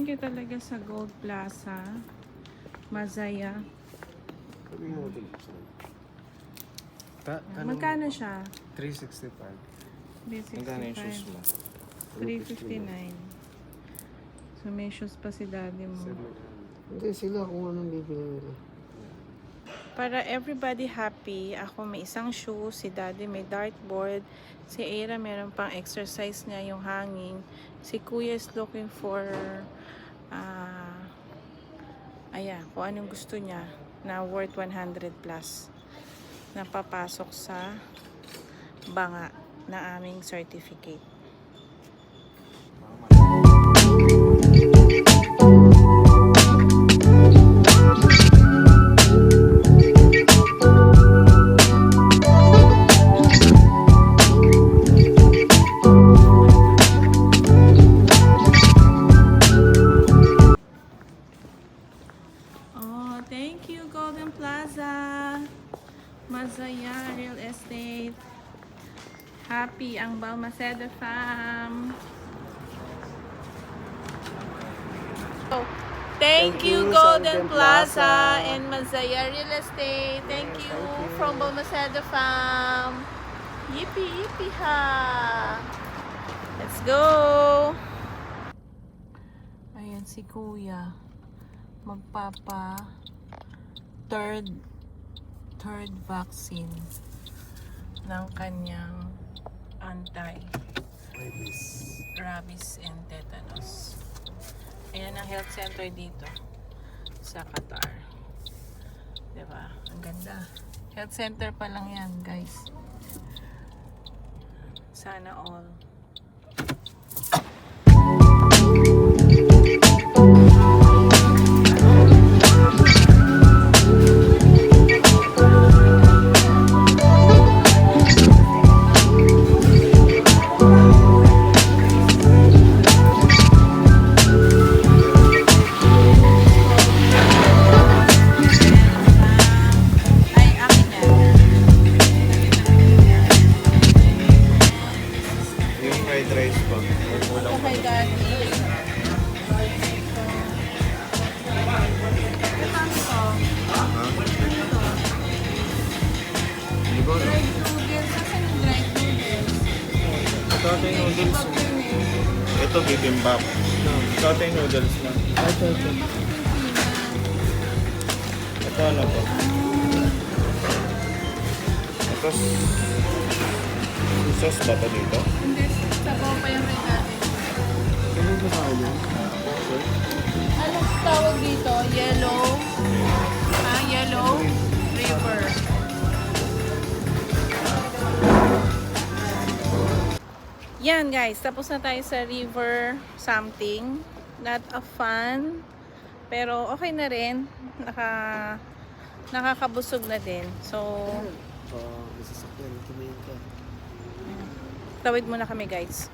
Thank you talaga sa Gold Plaza. Mazaya. Magkano siya? 365. 365. Magkano yung shoes mo? 359. So may shoes pa si daddy mo. Hindi sila kung anong bibili nila. Para everybody happy, ako may isang shoe, si daddy may dartboard, si Aira meron pang exercise niya yung hanging, si kuya is looking for kung anong gusto niya na worth 100 plus na papasok sa banga na aming certificate. Thank you, Golden Plaza, Mazaya Real Estate. Happy ang Balmaceda fam. Oh, thank you, Golden Plaza and Mazaya Real Estate. Thank you from Balmaceda fam. Yippee, yippee ha. Let's go. Ayan si Kuya. Magpapa third vaccine ng kanyang anti-rabies and tetanus. Ayan ang health center dito sa Qatar. Diba? Ang ganda. Health center pa lang yan, guys. Sana all. Ito bibimbap. Ito yung noodles na. Ito ano to? Ito sauce ba ito dito? Hindi, sabaw pa yung rin natin. Ano ba sa akin? Ano tawag dito? Yellow? Yellow River. Yan guys, tapos na tayo sa river something. Not a fun. Pero okay na rin. Nakakabusog na din. So, Masasakyan. Tumayin ka. tawid muna kami guys.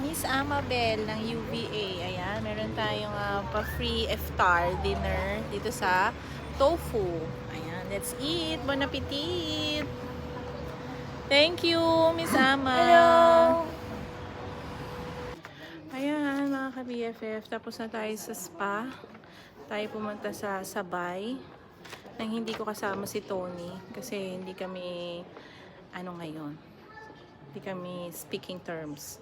Miss Amabel ng UVA. Ayan, meron tayong pa-free iftar dinner dito sa Tofu. Ayan, let's eat. Bon appetit! Thank you, Miss Ama. Hello! Ayan, mga ka-BFF. Tapos na tayo sa spa. Tayo pumunta sa Sabay. Nang hindi ko kasama si Tony. Kasi hindi kami, ngayon. Hindi kami speaking terms.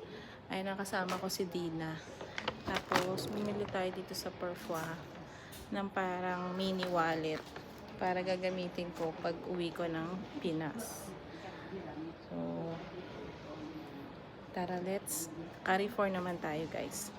Ayun, nakasama ko si Dina. Tapos, bumili tayo dito sa Perfwa ng parang mini wallet para gagamitin ko pag uwi ko ng Pinas. So, tara, let's carry for naman tayo, guys.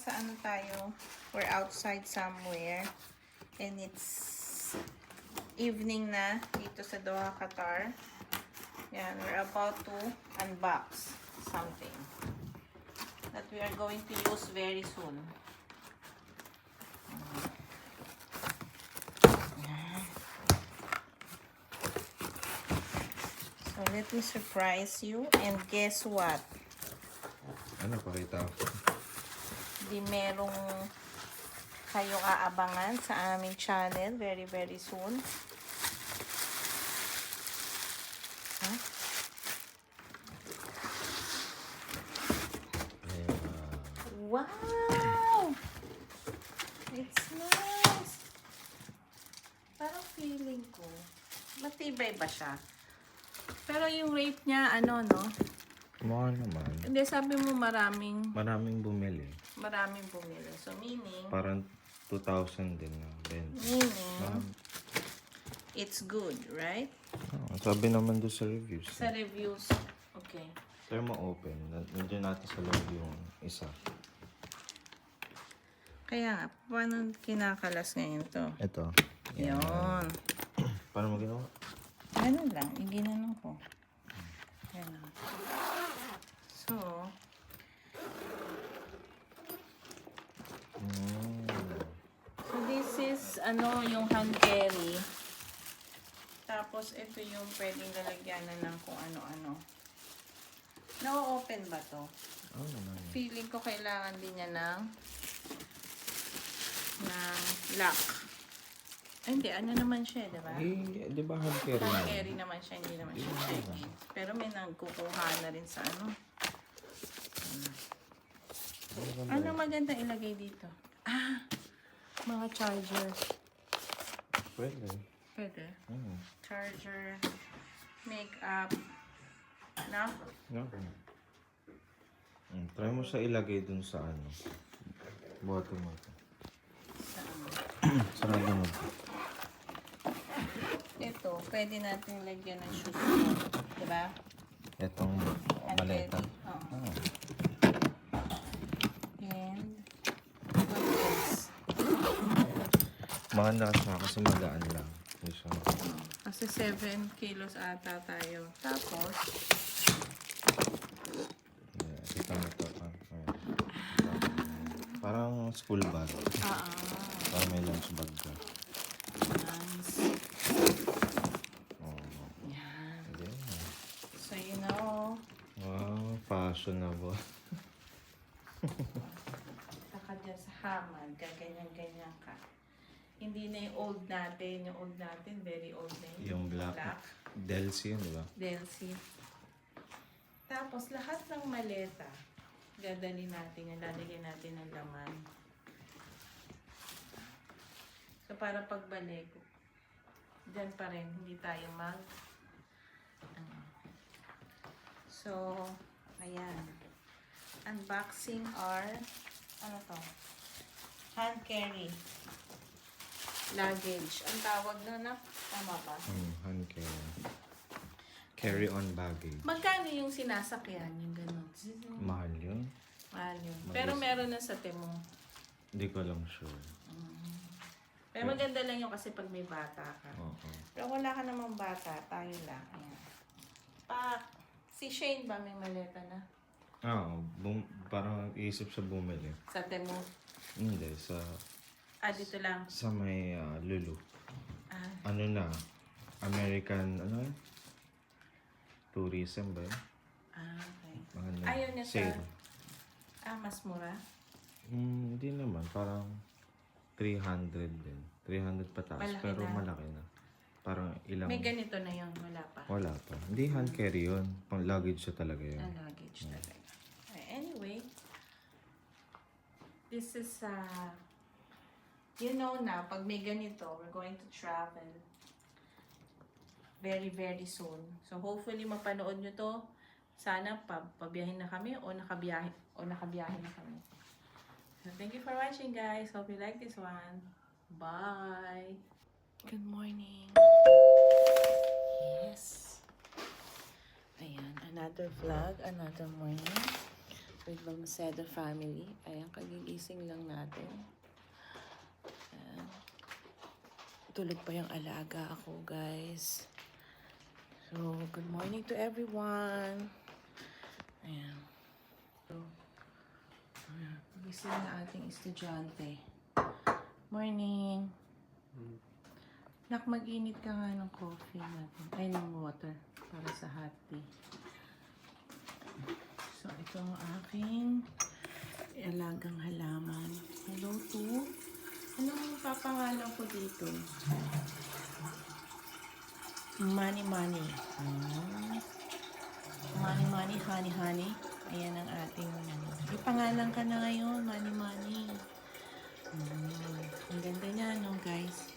nasa ano tayo, we're outside somewhere and it's evening na dito sa Doha, Qatar. Yan, we're about to unbox something that we are going to use very soon. So let me surprise you and guess what? Ano, pakita ko. Di merong kayong aabangan sa aming channel very very soon. Huh? Wow! It's nice! Parang feeling ko, matibay ba siya? Pero yung rate niya, ano, no? Mahal naman. Hindi, sabi mo maraming Bumili. bumili. So, meaning, Parang 2,000 din na benta. meaning, it's good, right? Sabi naman doon sa reviews. Sa reviews, okay. Thermo open. Nandiyan natin sa loob yung isa. Kaya nga, paano kinakalas ngayon to? Ito. Yun. Paano mo ginawa? Ganun lang, iginanong ko. Ganun. So, so this is, ano, yung hand carry. Tapos, ito yung pwedeng lalagyanan ng kung ano-ano. Na-open ba to? Oo naman. Feeling ko kailangan din niya ng lock. Ay, hindi. Ano naman siya, diba? Di ba hand carry Hand na? carry naman siya, hindi naman siya check-in. Pero may nagkukuha na rin sa ano. Ano maganda ilagay dito? Ah! Mga charger. Pwede. Pwede. Mm. Charger. Makeup. No? No. Try mo siya ilagay dun sa ano. Bottom mo ito. Sarado mo. Ito, pwede natin lagyan ng shoes mo. Diba? Itong maleta. Oo. Ah. And, what else? Maganda siya kasi magaan lang. Hindi siya. Kasi 7 kilos ata tayo. Tapos, Yeah, kita mo ito. Parang school bag. Parang may lunch bag ka. nice. Oh. Yan. Yeah. So, you know, Wow, fashionable. saka dyan sa hamad, gaganyan-ganyan ka. Hindi na yung old natin. Yung old natin, very old na yun. Yung black. Delcy yun, di ba? Delcy. Tapos, lahat ng maleta, dadali natin yan, lalagyan natin ng laman. So, para pagbalik, dyan pa rin, hindi tayo ano. So, ayan. Unboxing our, ano to? Hand carry. Luggage. Ang tawag na, tama ba? Hand carry. Carry-on baggage. Magkano yung sinasakyan, yung ganun? Mahal yun? Mahal yun. Pero meron na sa Temu. Hindi ko lang sure. Pero maganda lang yun kasi pag may bata ka. Oo. Pero wala ka namang bata, tayo lang. Ayan. Si Shane ba may maleta na? Parang iisip siya bumili. Sa Temu? Hindi, sa Dito lang. may Lulu. Ano na? American, ano yun? Tourism ba yun? Okay. Mga Ayaw niya sa... sale. Mas mura? Hindi naman, parang 300 din. 300 pataas, Malaki pero na. malaki na. Parang ilang... May ganito na yun, wala pa. Wala pa. Hindi hand carry yun. Pang luggage siya talaga yun. Luggage talaga. Anyway, this is you know na, pag may ganito, we're going to travel very, very soon. So, hopefully, mapanood nyo to. Sana, pabiyahin na kami o nakabiyahe na kami. So, thank you for watching, guys. Hope you like this one. Bye! Good morning. Yes. Ayan, another vlog, another morning. with Balmaceda family. Ayan, kagigising lang natin. Ayan. Tulog pa yung alaga ako, guys. So, good morning to everyone. Ayan. So, gising na ating estudyante. Morning. Nak, mag-init ka nga ng coffee natin. Ay, ng water para sa hot tea. So, ito ang aking alagang halaman. Hello to. Anong papangalan ko dito? Money, money. Money, money, honey, honey. Ayan ang ating, may pangalan ka na ngayon, money, money. Ang ganda niya, no, guys?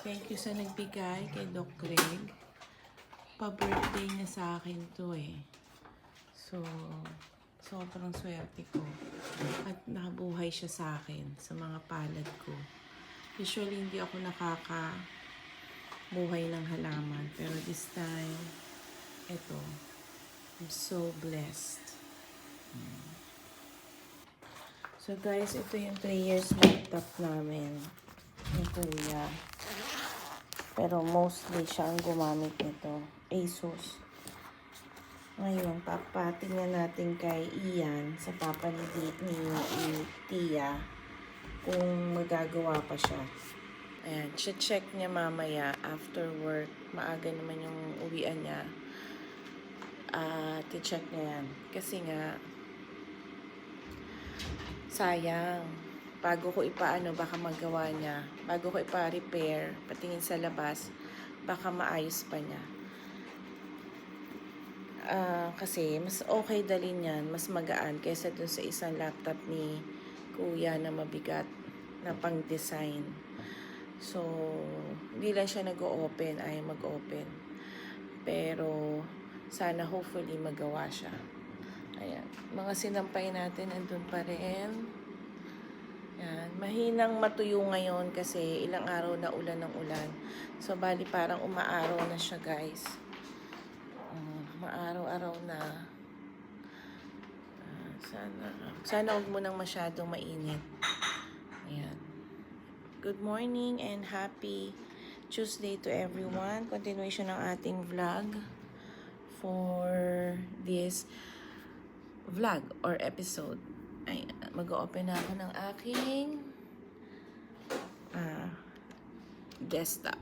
Thank you sa nagbigay kay Doc Greg. Pa-birthday niya sa akin to eh. So, sobrang swerte ko. At nabuhay siya sa akin sa mga palad ko. Usually, hindi ako nakakabuhay ng halaman. Pero this time, eto, I'm so blessed. So guys, ito yung 3 years laptop namin. Yung kuya. Pero mostly siya ang gumamit nito. Asus. Ngayon, papatingnan natin kay Ian sa papa ni Tia kung magagawa pa siya. Ayan, check niya mamaya after work. Maaga naman yung uwian niya. Check niya yan. Kasi nga, sayang. Bago ko ipaano, baka magawa niya. Bago ko ipa-repair, patingin sa labas, baka maayos pa niya. Kasi mas okay dalhin yan, mas magaan kaysa dun sa isang laptop ni kuya na mabigat na pang-design. So, hindi lang siya nag-open, ay mag-open. Pero, sana hopefully magawa siya. Ayan. Mga sinampay natin, andun pa rin. Ayan. Mahinang matuyo ngayon kasi ilang araw na ulan ng ulan. So, bali parang umaaraw na siya, guys. Maaraw-araw na. Sana huwag mo nang masyadong mainit. Ayan. Good morning and happy Tuesday to everyone. Continuation ng ating vlog for this vlog or episode. Ayan. Mag-open na ako ng aking desktop.